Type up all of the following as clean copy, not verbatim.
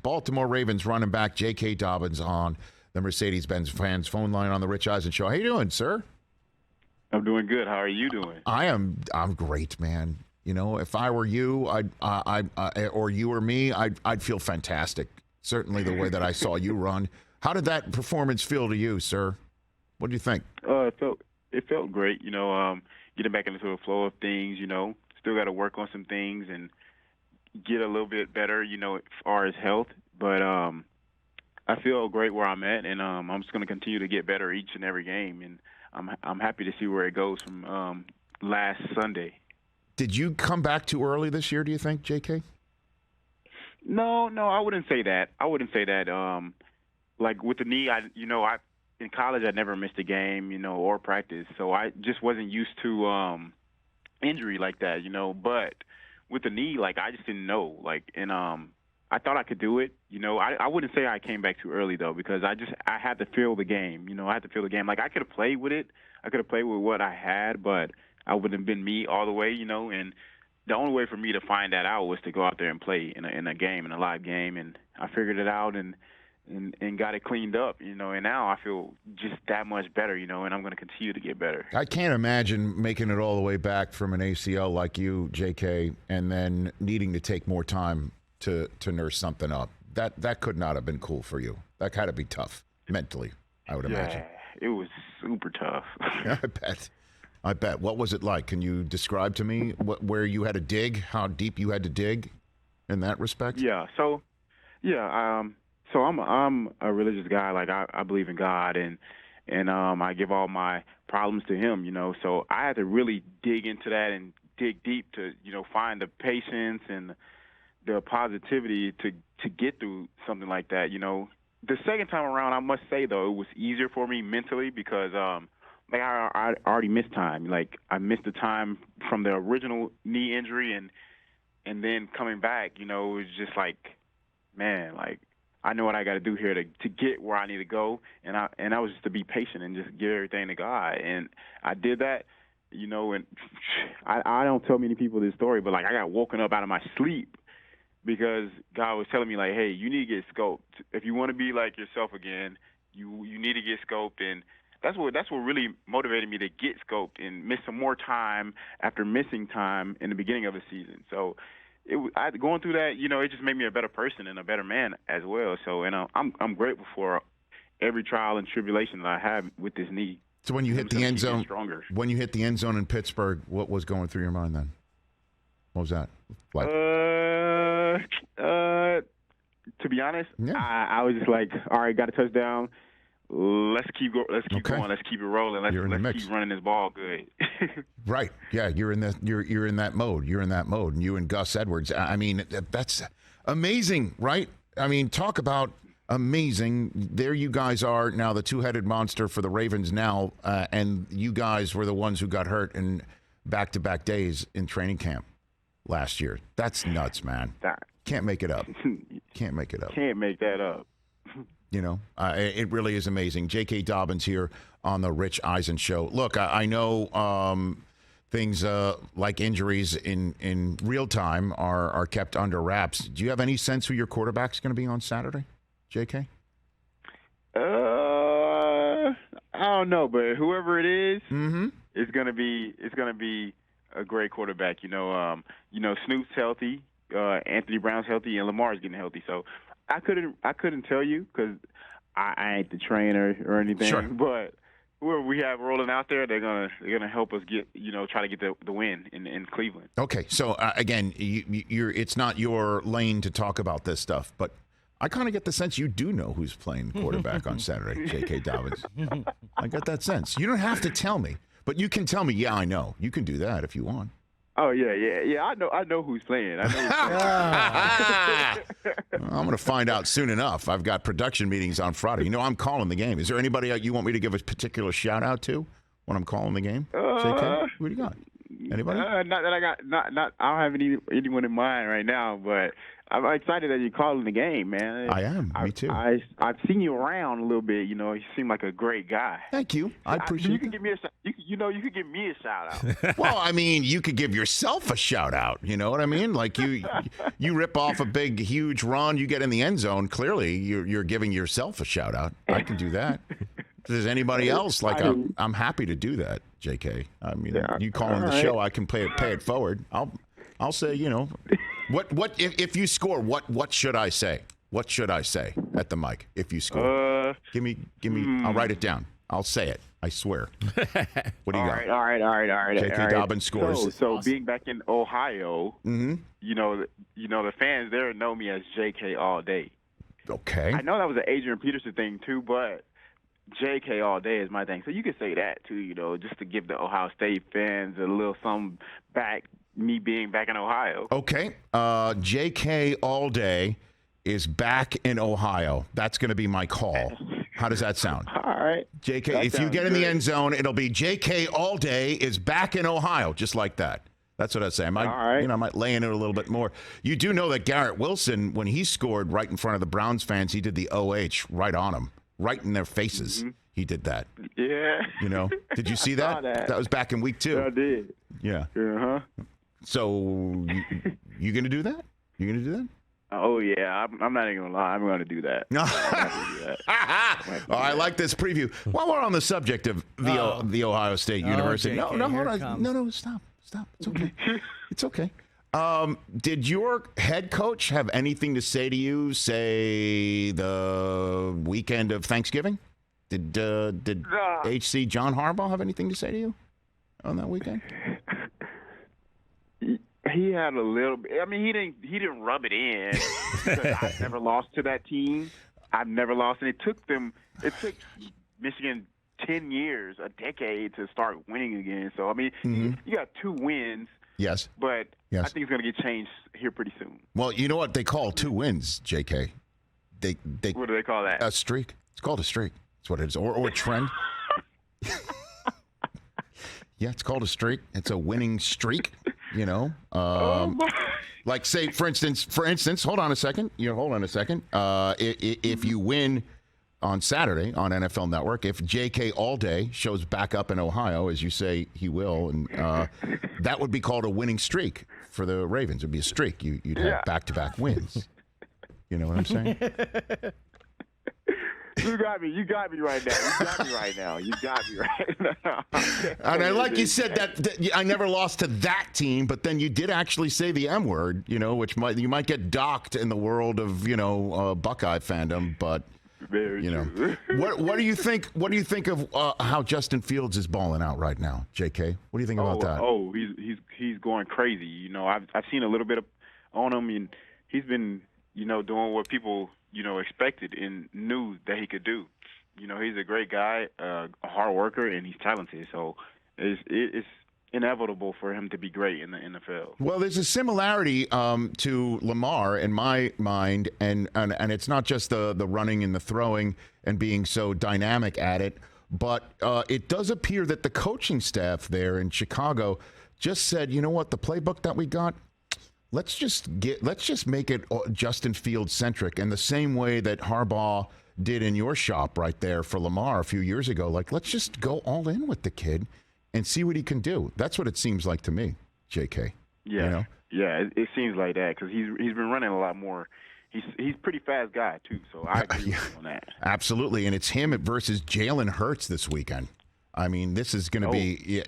Baltimore Ravens running back JK Dobbins on the Mercedes-Benz fans phone line on the Rich Eisen Show. How you doing, sir? I'm doing good. How are you doing? I'm great, man. You know, if I were you, or you or me, I'd feel fantastic. Certainly the way that I saw you run. How did that performance feel to you, sir? What do you think? It felt great. You know, getting back into the flow of things. You know, still got to work on some things and get a little bit better. You know, as far as health, but I feel great where I'm at, and I'm just going to continue to get better each and every game, and I'm happy to see where it goes from last Sunday. Did you come back too early this year, do you think, JK? No, I wouldn't say that. Like with the knee, in college I never missed a game, you know, or practice, so I just wasn't used to injury like that, you know. But with the knee, like I just didn't know, like, and I thought I could do it, you know. I wouldn't say I came back too early though, because I had to feel the game, you know. I had to feel the game. Like I could have played with it, I could have played with what I had, but I wouldn't have been me all the way, you know. And the only way for me to find that out was to go out there and play in a game, in a live game, and I figured it out and got it cleaned up, you know. And now I feel just that much better, you know, and I'm going to continue to get better. I can't imagine making it all the way back from an ACL like you, JK, and then needing to take more time to nurse something up. That could not have been cool for you. That had to be tough mentally, I would imagine. It was super tough. I bet. What was it like? Can you describe to me where you had to dig, how deep you had to dig in that respect? So I'm a religious guy. Like I believe in God, and I give all my problems to Him, you know. So I had to really dig into that and dig deep to, you know, find the patience and the positivity to get through something like that, you know. The second time around, I must say though, it was easier for me mentally because like I already missed time. Like I missed the time from the original knee injury, and then coming back, you know, it was just like, man, like I know what I got to do here to get where I need to go, and I was just to be patient and just give everything to God, and I did that, you know. And I don't tell many people this story, but like I got woken up out of my sleep because God was telling me like, hey, you need to get scoped if you want to be like yourself again. You need to get scoped, and that's what really motivated me to get scoped and miss some more time after missing time in the beginning of the season. So going through that, you know, it just made me a better person and a better man as well. So, and I'm grateful for every trial and tribulation that I have with this knee. So when you hit the end zone, in Pittsburgh, what was going through your mind then? What was that like? To be honest, I was just like, all right, got a touchdown. Let's keep going. Let's keep it rolling. Let's keep running this ball good. Right. Yeah, you're in that mode. And you and Gus Edwards. I mean, that's amazing, right? I mean, talk about amazing. There you guys are now, the two-headed monster for the Ravens now, and you guys were the ones who got hurt in back-to-back days in training camp last year. That's nuts, man. Can't make it up. Can't make that up. You know, it really is amazing. JK Dobbins here on the Rich Eisen Show. Look, I know things like injuries in real time are kept under wraps. Do you have any sense who your quarterback's going to be on Saturday, JK? I don't know, but whoever it is, it's going to be a great quarterback. You know, Snoop's healthy, Anthony Brown's healthy, and Lamar's getting healthy. So I couldn't tell you because I ain't the trainer or anything. Sure. But whoever we have rolling out there, they're gonna help us try to get the win in Cleveland. Okay, so again, it's not your lane to talk about this stuff, but I kind of get the sense you do know who's playing quarterback on Saturday, JK Dobbins. I get that sense. You don't have to tell me, but you can tell me. Yeah, I know. You can do that if you want. Oh yeah. I know who's playing. I'm going to find out soon enough. I've got production meetings on Friday. You know, I'm calling the game. Is there anybody you want me to give a particular shout out to when I'm calling the game? JK, who do you got? Anybody? Not that I got. Not. I don't have anyone in mind right now. But I'm excited that you're calling the game, man. I am. Me too. I've seen you around a little bit. You seem like a great guy. Thank you. I appreciate you. Give me a you could give me a shout out. Well, I mean, you could give yourself a shout out. You know what I mean? Like you rip off a big, huge run, you get in the end zone. Clearly, you're giving yourself a shout out. I can do that. If there's anybody else, like I'm happy to do that, JK. I mean, you calling the show, I can pay it forward. I'll say, what if you score? What should I say? What should I say at the mic if you score? Give me. I'll write it down. I'll say it. I swear. What do you got? All right. JK Dobbins scores. So being back in Ohio, the fans there know me as JK all day. Okay. I know that was an Adrian Peterson thing too, but JK all day is my thing. So you could say that too, just to give the Ohio State fans a little something back, me being back in Ohio. Okay. JK all day is back in Ohio. That's going to be my call. How does that sound? All right. JK, if you get in the end zone, it'll be JK all day is back in Ohio, just like that. That's what I'd say. I might lay in it a little bit more. You do know that Garrett Wilson, when he scored right in front of the Browns fans, he did the OH right on them. Right in their faces, he did that. Yeah. Did you see that? That was back in week 2. I did. Yeah. Uh-huh. So you going to do that? You going to do that? Oh, yeah. I'm not even going to lie. I'm going to do that. No. I like this preview. While we're on the subject of the Ohio State University. JK, No, hold on. No, stop. It's okay. It's okay. Did your head coach have anything to say to you, say, the weekend of Thanksgiving? Did HC John Harbaugh have anything to say to you on that weekend? He had a little bit. I mean, he didn't rub it in because I've never lost to that team. I've never lost, and it took Michigan 10 years, a decade to start winning again. So I mean, you got 2 wins. Yes. But I think it's going to get changed here pretty soon. Well, you know what they call 2 wins, JK? They what do they call that? A streak. It's called a streak. That's what it is. Or a trend. Yeah, it's called a streak. It's a winning streak, Like say, for instance, hold on a second. If you win on Saturday on NFL Network, if JK all day shows back up in Ohio, as you say he will, and that would be called a winning streak for the Ravens. It would be a streak. You'd have back-to-back wins. You know what I'm saying? You got me right now. And I like you said that I never lost to that team, but then you did actually say the M word, which you might get docked in the world of Buckeye fandom, but. Very true. What do you think? What do you think of how Justin Fields is balling out right now, JK? What do you think about that? Oh, he's going crazy. I've seen a little bit on him, and he's been doing what people expected and knew that he could do. He's a great guy, a hard worker, and he's talented. So it's inevitable for him to be great in the NFL. Well, there's a similarity to Lamar in my mind, and it's not just the running and the throwing and being so dynamic at it, but it does appear that the coaching staff there in Chicago just said, you know what, the playbook that we got, let's just make it Justin Fields centric, in the same way that Harbaugh did in your shop right there for Lamar a few years ago. Like, let's just go all in with the kid and see what he can do. That's what it seems like to me, JK. Yeah, it seems like that because he's been running a lot more. He's a pretty fast guy too, so I agree with you on that. Absolutely, and it's him versus Jalen Hurts this weekend. I mean, this is going to be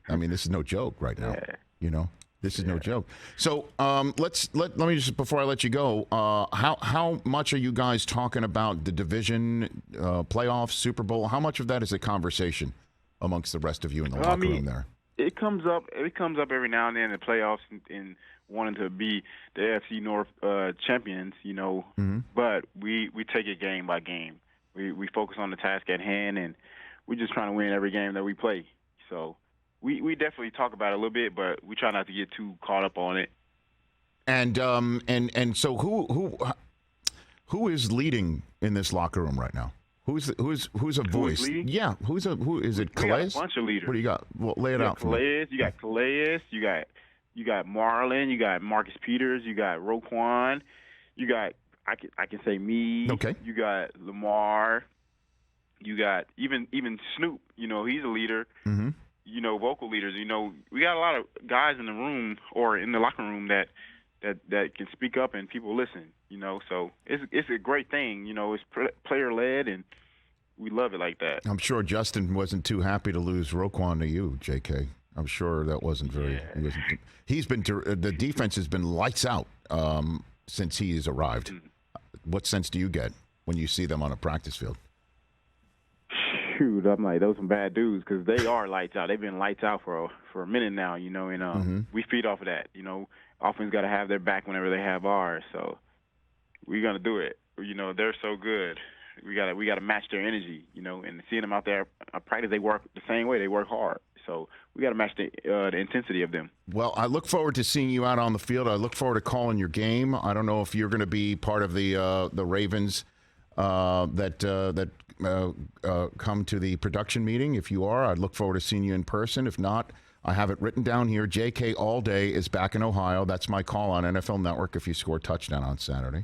I mean, this is no joke right now. This is no joke. So let me just, before I let you go, how much are you guys talking about the division, playoffs, Super Bowl? How much of that is a conversation amongst the rest of you in the locker room there? It comes up every now and then in the playoffs and wanting to be the AFC North champions, But we take it game by game. We focus on the task at hand, and we're just trying to win every game that we play. So we definitely talk about it a little bit, but we try not to get too caught up on it. And so who is leading in this locker room right now? Who's a voice? Yeah, who is it? Calais? We got a bunch of leaders. What do you got? Well, lay it out for me. You got Calais. You got Marlon. You got Marcus Peters. You got Roquan. you got I can say me. Okay. You got Lamar. You got even Snoop. You know, he's a leader. Mm-hmm. You know, vocal leaders. You know, we got a lot of guys in the room or in the locker room that can speak up and people listen. You know, so it's a great thing. You know, it's player led and we love it like that. I'm sure Justin wasn't too happy to lose Roquan to you, JK. I'm sure that wasn't very. Yeah. He's been the defense has been lights out since he's arrived. Mm-hmm. What sense do you get when you see them on a practice field? Shoot, I'm like, those some bad dudes because they are lights out. They've been lights out for a minute now, you know, and we feed off of that. You know, offense got to have their back whenever they have ours, so we're gonna do it. You know, they're so good. We gotta match their energy, you know, and seeing them out there at practice, they work the same way. They work hard, so we gotta match the intensity of them. Well, I look forward to seeing you out on the field. I look forward to calling your game. I don't know if you're going to be part of the Ravens that come to the production meeting. If you are, I'd look forward to seeing you in person. If not, I have it written down here. JK All Day is back in Ohio. That's my call on NFL Network if you score a touchdown on Saturday.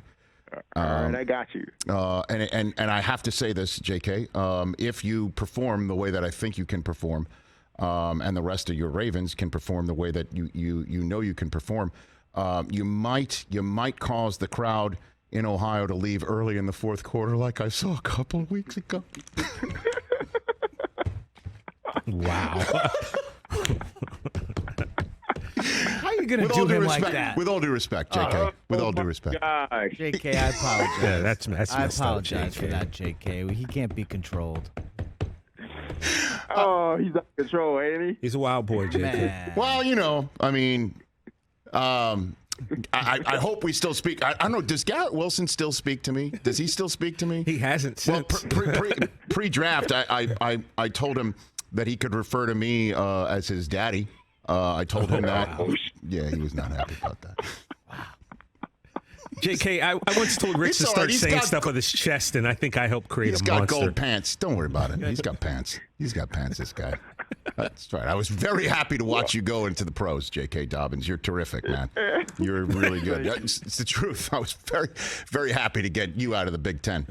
All right, I got you. And I have to say this, JK, if you perform the way that I think you can perform, and the rest of your Ravens can perform the way that you know you can perform, you might cause the crowd in Ohio to leave early in the fourth quarter, like I saw a couple of weeks ago. Wow. How are you going to do him like that? With all due respect, JK. With all due respect. Gosh. JK, I apologize. Yeah, that's I messed up, apologize JK. for that, JK. He can't be controlled. Oh, he's out of control, ain't he? He's a wild boy, JK. Man. Well, you know, I mean, I hope we still speak. I don't know. Does Garrett Wilson still speak to me? Does he still speak to me? He hasn't Well, since. pre-draft, I told him that he could refer to me as his daddy. I told him that. Yeah, he was not happy about that. JK, I once told Rich It's to all start right. He's saying got stuff with his chest, and I think I helped create He's a got monster. gold pants. Don't worry about it. He's got pants. He's got pants, this guy. That's right. I was very happy to watch you go into the pros, J.K. Dobbins. You're terrific, man. You're really good. It's the truth. I was very, very happy to get you out of the Big Ten.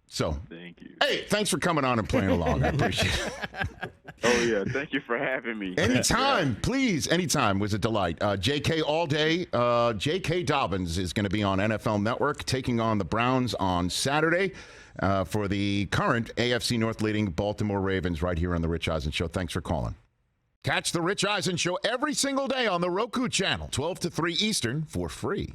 So, Thank you. hey, thanks for coming on and playing along. I appreciate it. Oh, yeah. Thank you for having me. Anytime, please. Anytime was a delight. JK All Day. JK Dobbins is going to be on NFL Network taking on the Browns on Saturday for the current AFC North leading Baltimore Ravens right here on The Rich Eisen Show. Thanks for calling. Catch The Rich Eisen Show every single day on the Roku channel, 12 to 3 Eastern for free.